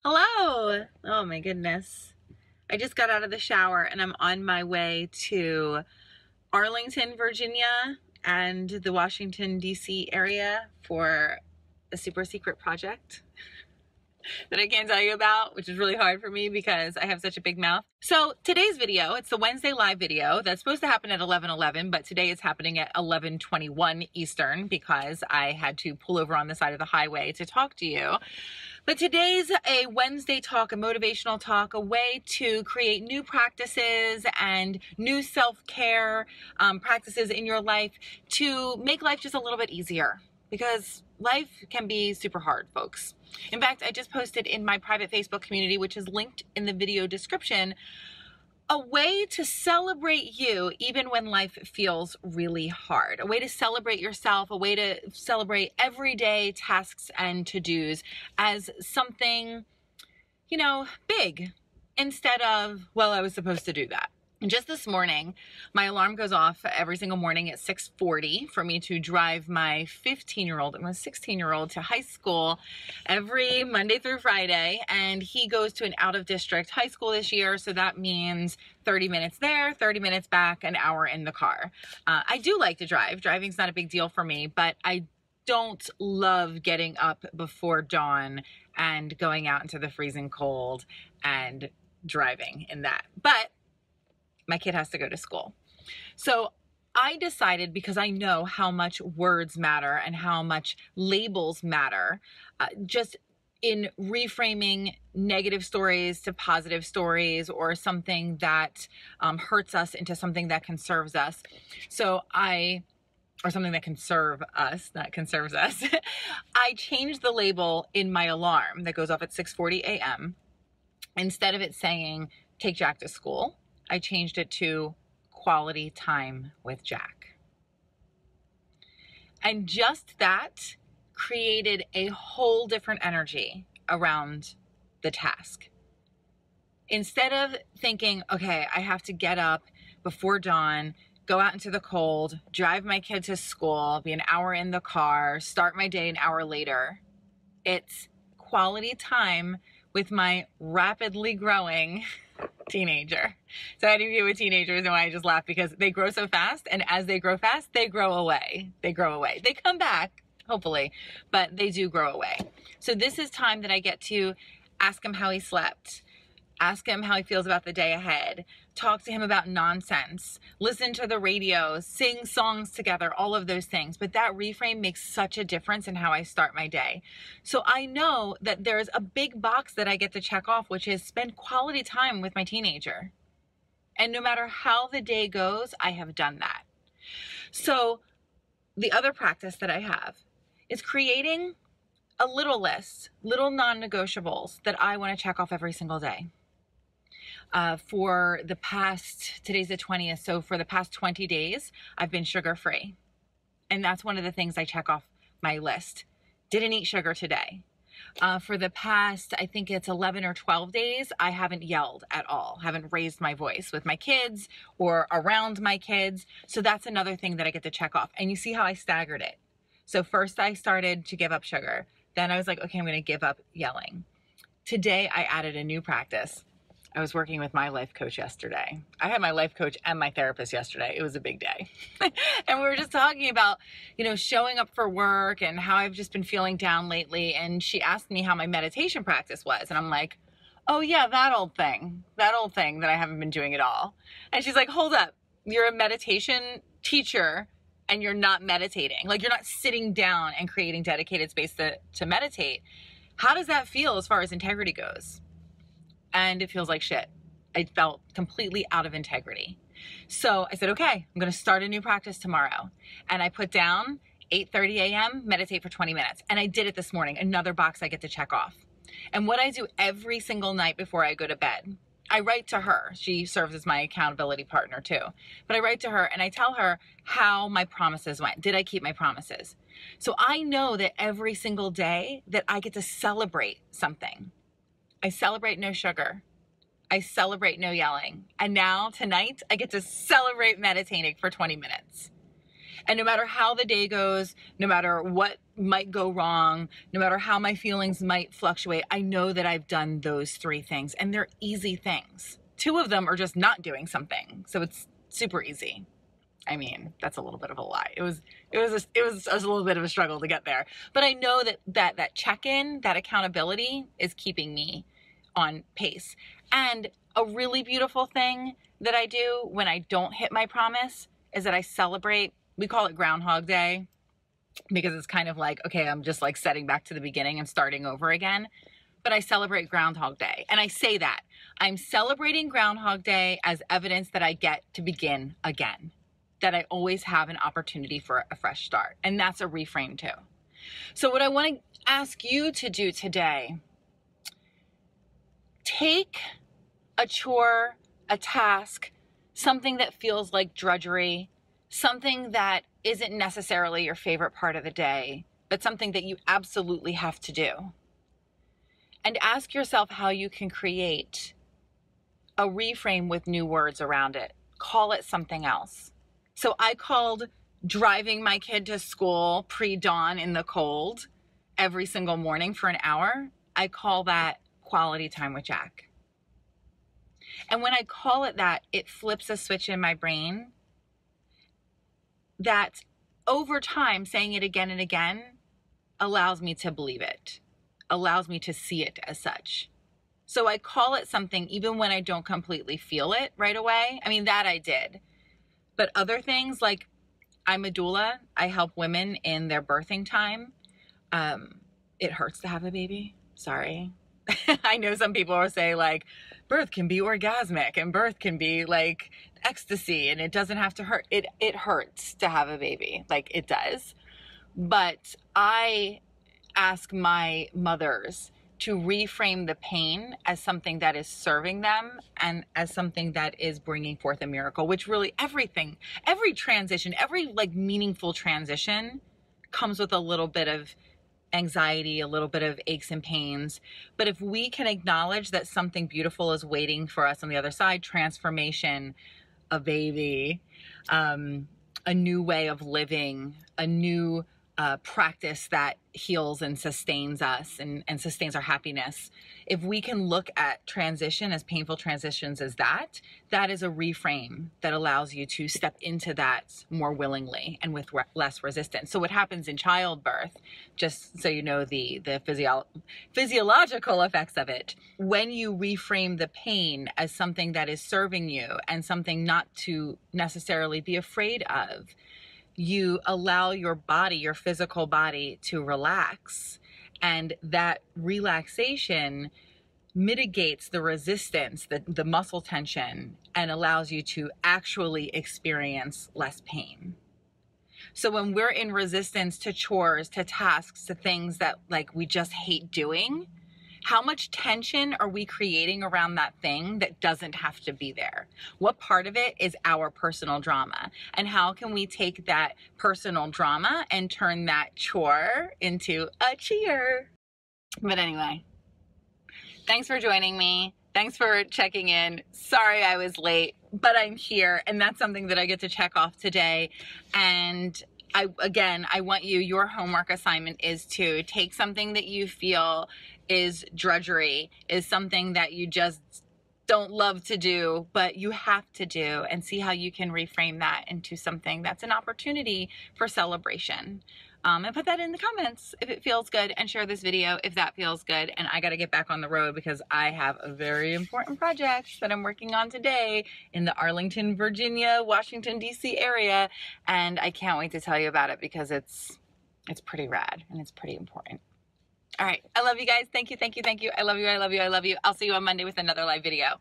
Hello. Oh my goodness. I just got out of the shower and I'm on my way to Arlington, Virginia and the Washington, D.C. area for a super secret project that I can't tell you about, which is really hard for me because I have such a big mouth. So today's video, it's the Wednesday live video that's supposed to happen at 11:11, but today it's happening at 11:21 Eastern because I had to pull over on the side of the highway to talk to you. But today's a Wednesday talk, a motivational talk, a way to create new practices and new self-care practices in your life to make life just a little bit easier, because life can be super hard, folks. In fact, I just posted in my private Facebook community, which is linked in the video description, a way to celebrate you even when life feels really hard, a way to celebrate yourself, a way to celebrate everyday tasks and to-dos as something, big, instead of, well, I was supposed to do that. And just this morning, my alarm goes off every single morning at 6:40 for me to drive my 15-year-old and my 16-year-old to high school every Monday through Friday. And he goes to an out-of-district high school this year. So that means 30 minutes there, 30 minutes back, an hour in the car. I do like to drive. Driving's not a big deal for me, but I don't love getting up before dawn and going out into the freezing cold and driving in that. But my kid has to go to school. So I decided, because I know how much words matter and how much labels matter, just in reframing negative stories to positive stories, or something that hurts us into something that conserves us. Or something that can serve us, not conserves us. I changed the label in my alarm that goes off at 6:40 a.m. Instead of it saying, take Jack to school, I changed it to quality time with Jack. And just that created a whole different energy around the task. Instead of thinking, okay, I have to get up before dawn, go out into the cold, drive my kid to school, be an hour in the car, start my day an hour later, it's quality time with my rapidly growing teenager. So I do deal with teenagers, and I just laugh because they grow so fast, and as they grow fast, they grow away. They come back, hopefully, but they do grow away. So this is time that I get to ask him how he slept, ask him how he feels about the day ahead, talk to him about nonsense, listen to the radio, sing songs together, all of those things. But that reframe makes such a difference in how I start my day. So I know that there's a big box that I get to check off, which is spend quality time with my teenager. And no matter how the day goes, I have done that. So the other practice that I have is creating a little list, little non-negotiables that I want to check off every single day. For the past, today's the 20th, so for the past 20 days, I've been sugar-free. And that's one of the things I check off my list. Didn't eat sugar today. For the past, I think it's 11 or 12 days, I haven't yelled at all, haven't raised my voice with my kids or around my kids. So that's another thing that I get to check off. And you see how I staggered it. So first I started to give up sugar. Then I was like, okay, I'm going to give up yelling. Today I added a new practice. I was working with my life coach yesterday. I had my life coach and my therapist yesterday. It was a big day. And we were just talking about, showing up for work and how I've just been feeling down lately. And she asked me how my meditation practice was. And I'm like, oh yeah, that old thing that I haven't been doing at all. And she's like, hold up, you're a meditation teacher and you're not meditating. Like, you're not sitting down and creating dedicated space to meditate. How does that feel as far as integrity goes? And it feels like shit. I felt completely out of integrity. So I said, okay, I'm going to start a new practice tomorrow. And I put down 8:30 a.m., meditate for 20 minutes. And I did it this morning, another box I get to check off. And what I do every single night before I go to bed, I write to her. She serves as my accountability partner too. But I write to her and I tell her how my promises went. Did I keep my promises? So I know that every single day that I get to celebrate something. I celebrate no sugar. I celebrate no yelling. And now tonight I get to celebrate meditating for 20 minutes. And no matter how the day goes, no matter what might go wrong, no matter how my feelings might fluctuate, I know that I've done those 3 things, and they're easy things. 2 of them are just not doing something. So it's super easy. I mean, that's a little bit of a lie. It was a little bit of a struggle to get there. But I know that check-in, that accountability is keeping me on pace. And a really beautiful thing that I do when I don't hit my promise is that I celebrate. We call it Groundhog Day because it's kind of like, okay, I'm just like setting back to the beginning and starting over again. But I celebrate Groundhog Day. And I say that I'm celebrating Groundhog Day as evidence that I get to begin again, that I always have an opportunity for a fresh start. And that's a reframe too. So what I want to ask you to do today, take a chore, a task, something that feels like drudgery, something that isn't necessarily your favorite part of the day, but something that you absolutely have to do. And ask yourself how you can create a reframe with new words around it. Call it something else. So I called driving my kid to school pre-dawn in the cold every single morning for an hour. I call that quality time with Jack. And when I call it that, it flips a switch in my brain that over time, saying it again and again allows me to believe it, allows me to see it as such. So I call it something even when I don't completely feel it right away. I mean, that I did. But other things, like I'm a doula. I help women in their birthing time. It hurts to have a baby. Sorry. I know some people will say like birth can be orgasmic and birth can be like ecstasy and it doesn't have to hurt. It hurts to have a baby, like it does. But I ask my mothers to reframe the pain as something that is serving them and as something that is bringing forth a miracle, which really everything, every transition, every like meaningful transition comes with a little bit of anxiety, a little bit of aches and pains. But if we can acknowledge that something beautiful is waiting for us on the other side, transformation, a baby, a new way of living, a new practice that heals and sustains us and sustains our happiness. If we can look at transition as painful transitions as that is a reframe that allows you to step into that more willingly and with less resistance. So what happens in childbirth, just so you know the physiological effects of it, when you reframe the pain as something that is serving you and something not to necessarily be afraid of, you allow your body, your physical body, to relax. And that relaxation mitigates the resistance, the muscle tension, and allows you to actually experience less pain. So when we're in resistance to chores, to tasks, to things that like we just hate doing, how much tension are we creating around that thing that doesn't have to be there? What part of it is our personal drama? And how can we take that personal drama and turn that chore into a cheer? But anyway, thanks for joining me. Thanks for checking in. Sorry I was late, but I'm here, and that's something that I get to check off today. And I want you, your homework assignment is to take something that you feel is drudgery, is something that you just don't love to do, but you have to do, and see how you can reframe that into something that's an opportunity for celebration. And put that in the comments if it feels good, and share this video if that feels good. And I got to get back on the road because I have a very important project that I'm working on today in the Arlington, Virginia, Washington, D.C. area. And I can't wait to tell you about it because it's pretty rad and it's pretty important. All right. I love you guys. Thank you. Thank you. Thank you. I love you. I love you. I love you. I'll see you on Monday with another live video.